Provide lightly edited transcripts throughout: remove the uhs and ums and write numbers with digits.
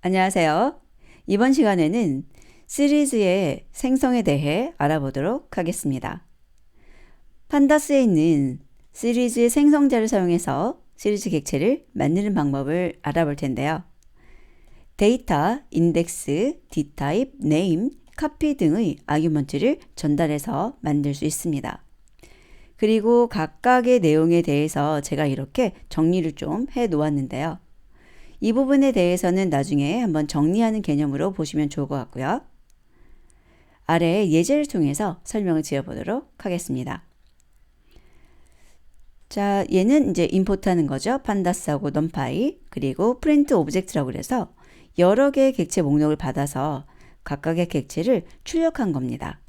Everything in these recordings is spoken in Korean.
안녕하세요. 이번 시간에는 시리즈의 생성에 대해 알아보도록 하겠습니다. 판다스에 있는 시리즈의 생성자를 사용해서 시리즈 객체를 만드는 방법을 알아볼 텐데요. 데이터, 인덱스, d타입, 네임, 카피 등의 아규먼트를 전달해서 만들 수 있습니다. 그리고 각각의 내용에 대해서 제가 이렇게 정리를 좀 해 놓았는데요. 이 부분에 대해서는 나중에 한번 정리하는 개념으로 보시면 좋을 것 같고요. 아래 예제를 통해서 설명을 지어보도록 하겠습니다. 자, 얘는 이제 임포트하는 거죠. 판다스하고 넘파이 그리고 프린트 오브젝트라고 그래서 여러 개의 객체 목록을 받아서 각각의 객체를 출력한 겁니다.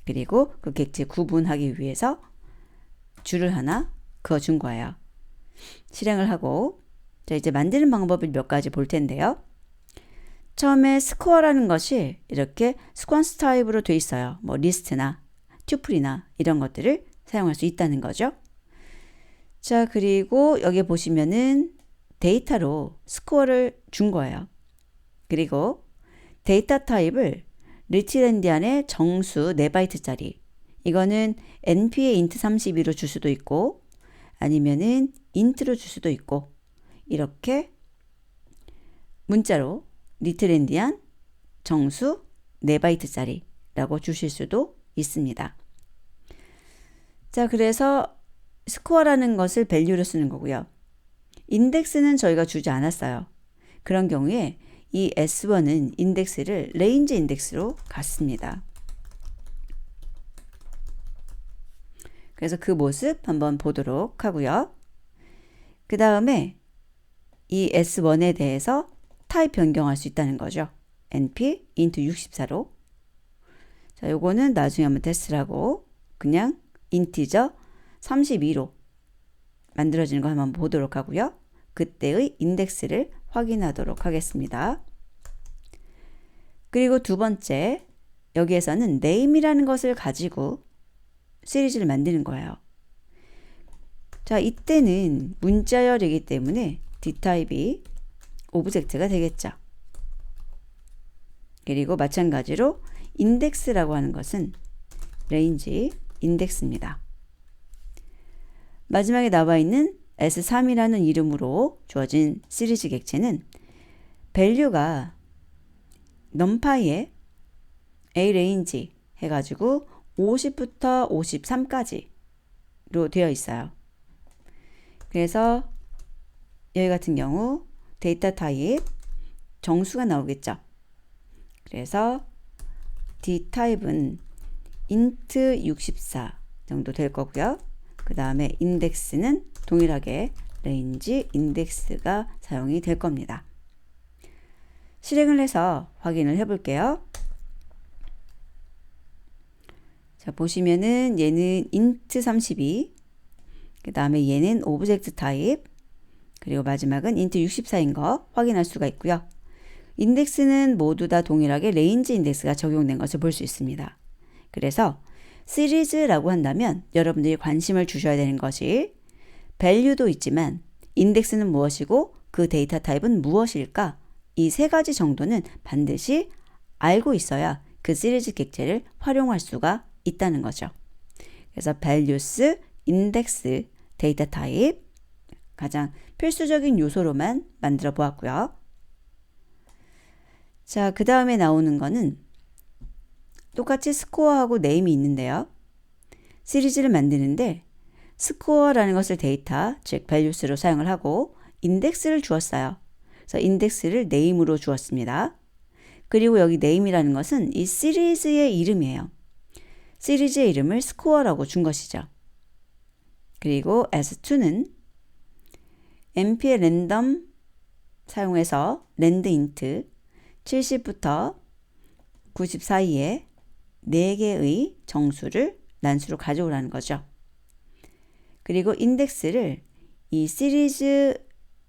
그리고 그 객체 구분하기 위해서 줄을 하나 그어준 거예요. 실행을 하고 자, 이제 만드는 방법을 몇 가지 볼 텐데요. 처음에 스코어라는 것이 이렇게 스퀀스 타입으로 돼 있어요. 뭐 리스트나 튜플이나 이런 것들을 사용할 수 있다는 거죠. 자, 그리고 여기 보시면은 데이터로 스코어를 준 거예요. 그리고 데이터 타입을 리틀엔디안의 정수 4바이트짜리 이거는 np의 int 32로 줄 수도 있고 아니면은 int로 줄 수도 있고 이렇게 문자로 리틀엔디안 정수 4바이트짜리라고 주실 수도 있습니다. 자, 그래서 스코어라는 것을 밸류로 쓰는 거고요. 인덱스는 저희가 주지 않았어요. 그런 경우에 이 S1은 인덱스를 레인지 인덱스로 갖습니다. 그래서 그 모습 한번 보도록 하고요. 그 다음에 이 S1에 대해서 타입 변경할 수 있다는 거죠. np int 64로. 자, 요거는 나중에 한번 테스트를 하고 그냥 인티저 32로 만들어지는 거 한번 보도록 하고요. 그때의 인덱스를 확인하도록 하겠습니다. 그리고 두 번째, 여기에서는 name이라는 것을 가지고 시리즈를 만드는 거예요. 자, 이때는 문자열이기 때문에 d타입이 오브젝트가 되겠죠. 그리고 마찬가지로 인덱스라고 하는 것은 레인지 인덱스입니다. 마지막에 나와 있는 S3이라는 이름으로 주어진 시리즈 객체는 밸류가 numPy의 arange 해가지고 50부터 53까지로 되어 있어요. 그래서 여기 같은 경우 데이터 타입 정수가 나오겠죠. 그래서 d타입은 int 64 정도 될 거고요. 그 다음에 인덱스는 동일하게 range index가 사용이 될 겁니다. 실행을 해서 확인을 해 볼게요. 자, 보시면은 얘는 int 32, 그 다음에 얘는 오브젝트 타입, 그리고 마지막은 int 64인 거 확인할 수가 있고요. 인덱스는 모두 다 동일하게 레인지 인덱스가 적용된 것을 볼 수 있습니다. 그래서 시리즈라고 한다면 여러분들이 관심을 주셔야 되는 것이 밸류도 있지만 인덱스는 무엇이고 그 데이터 타입은 무엇일까? 이 세 가지 정도는 반드시 알고 있어야 그 시리즈 객체를 활용할 수가 있다는 거죠. 그래서 values, index, 데이터 타입 가장 필수적인 요소로만 만들어 보았고요. 자, 그 다음에 나오는 거는 똑같이 스코어하고 네임이 있는데요. 시리즈를 만드는데 스코어라는 것을 데이터, 즉 values로 사용을 하고 인덱스를 주었어요. 그래서 인덱스를 네임으로 주었습니다. 그리고 여기 네임이라는 것은 이 시리즈의 이름이에요. 시리즈의 이름을 스코어라고 준 것이죠. 그리고 S2는 np의 랜덤 사용해서 랜드인트 70부터 90 사이에 4개의 정수를 난수로 가져오라는 거죠. 그리고 인덱스를 이 시리즈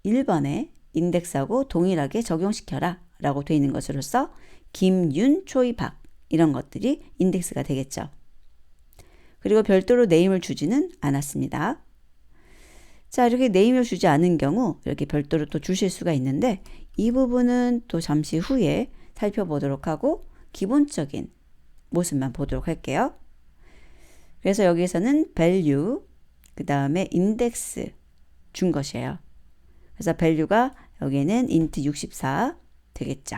1번에 인덱스하고 동일하게 적용시켜라 라고 되어 있는 것으로서 김윤, 초이, 박 이런 것들이 인덱스가 되겠죠. 그리고 별도로 네임을 주지는 않았습니다. 자, 이렇게 네임을 주지 않은 경우 이렇게 별도로 또 주실 수가 있는데 이 부분은 또 잠시 후에 살펴보도록 하고 기본적인 모습만 보도록 할게요. 그래서 여기서는 value, 그 다음에 index 준 것이에요. 그래서 value가 여기는 int 64 되겠죠.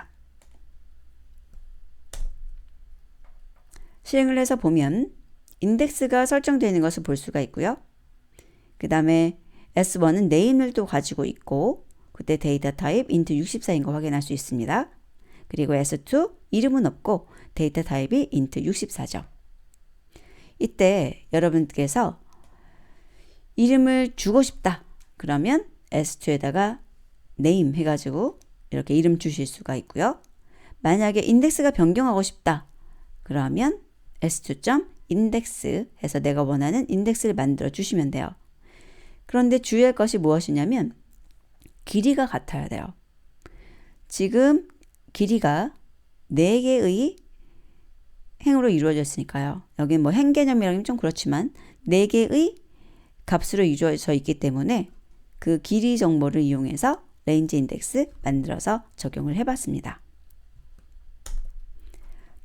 실행을 해서 보면 인덱스가 설정되어 있는 것을 볼 수가 있고요. 그 다음에 S1은 name을 또 가지고 있고 그때 데이터 타입 int 64인 거 확인할 수 있습니다. 그리고 S2 이름은 없고 데이터 타입이 int 64죠. 이때 여러분께서 이름을 주고 싶다. 그러면 S2에다가 name 해가지고 이렇게 이름 주실 수가 있고요. 만약에 인덱스가 변경하고 싶다. 그러면 s2.index 해서 내가 원하는 인덱스를 만들어 주시면 돼요. 그런데 주의할 것이 무엇이냐면 길이가 같아야 돼요. 지금 길이가 4개의 행으로 이루어졌으니까요. 여기 뭐 행 개념이라면 좀 그렇지만 4개의 값으로 이루어져 있기 때문에 그 길이 정보를 이용해서 레인지 인덱스 만들어서 적용을 해봤습니다.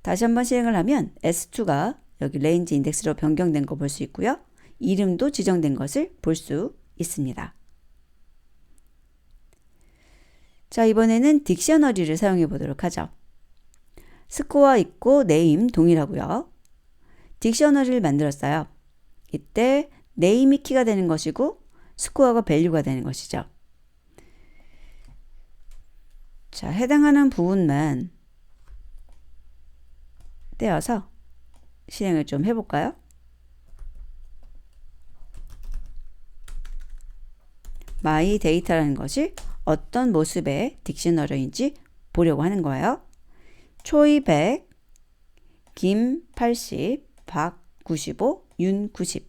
다시 한번 실행을 하면 S2가 여기 레인지 인덱스로 변경된 거 볼 수 있고요. 이름도 지정된 것을 볼 수 있습니다. 자, 이번에는 딕셔너리를 사용해 보도록 하죠. 스코어 있고 네임 동일하고요. 딕셔너리를 만들었어요. 이때 네임이 키가 되는 것이고 스코어가 밸류가 되는 것이죠. 자, 해당하는 부분만 떼어서 실행을 좀 해볼까요? my 데이터라는 것이 어떤 모습의 딕셔너리인지 보려고 하는 거예요. 초이 100, 김 80, 박 95, 윤 90.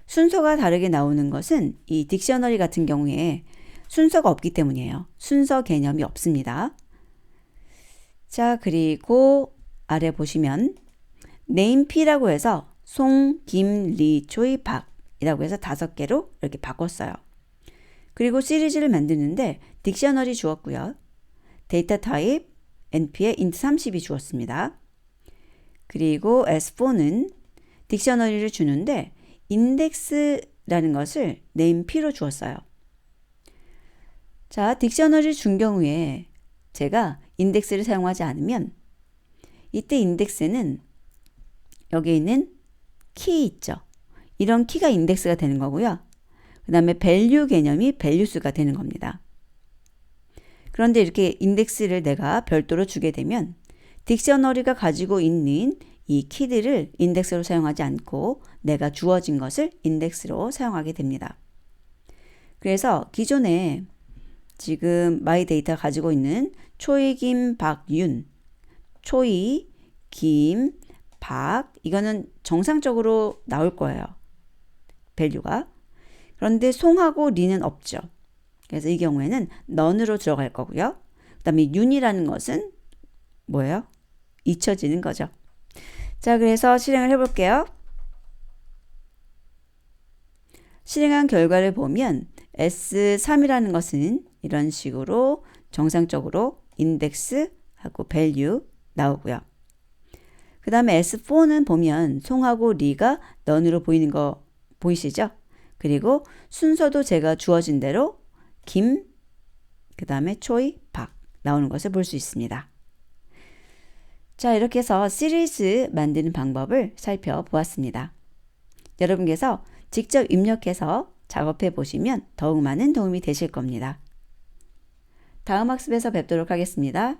순서가 다르게 나오는 것은 이 딕셔너리 같은 경우에 순서가 없기 때문이에요. 순서 개념이 없습니다. 자, 그리고 아래 보시면 네임P라고 해서 송, 김, 리, 초이, 박이라고 해서 5개로 이렇게 바꿨어요. 그리고 시리즈를 만드는데 딕셔너리 주었고요. 데이터 타입 np에 int 30이 주었습니다. 그리고 s4는 딕셔너리를 주는데 인덱스라는 것을 nameP로 주었어요. 자, 딕셔너리 준 경우에 제가 인덱스를 사용하지 않으면 이때 인덱스는 여기 있는 키 있죠. 이런 키가 인덱스가 되는 거고요. 그 다음에 value 개념이 values가 되는 겁니다. 그런데 이렇게 인덱스를 내가 별도로 주게 되면 딕셔너리가 가지고 있는 이 키들을 인덱스로 사용하지 않고 내가 주어진 것을 인덱스로 사용하게 됩니다. 그래서 기존에 지금 마이 데이터 가지고 있는 초이, 김, 박, 윤, 초이, 김, 박 이거는 정상적으로 나올 거예요. 밸류가. 그런데 송하고 리는 없죠. 그래서 이 경우에는 none으로 들어갈 거고요. 그 다음에 윤이라는 것은 뭐예요? 잊혀지는 거죠. 자, 그래서 실행을 해볼게요. 실행한 결과를 보면 S3이라는 것은 이런 식으로 정상적으로 인덱스하고 value 나오고요. 그 다음에 S4는 보면 송하고 리가 none으로 보이는 거 보이시죠? 그리고 순서도 제가 주어진 대로 김, 그 다음에 초이, 박 나오는 것을 볼 수 있습니다. 자, 이렇게 해서 시리즈 만드는 방법을 살펴보았습니다. 여러분께서 직접 입력해서 작업해 보시면 더욱 많은 도움이 되실 겁니다. 다음 학습에서 뵙도록 하겠습니다.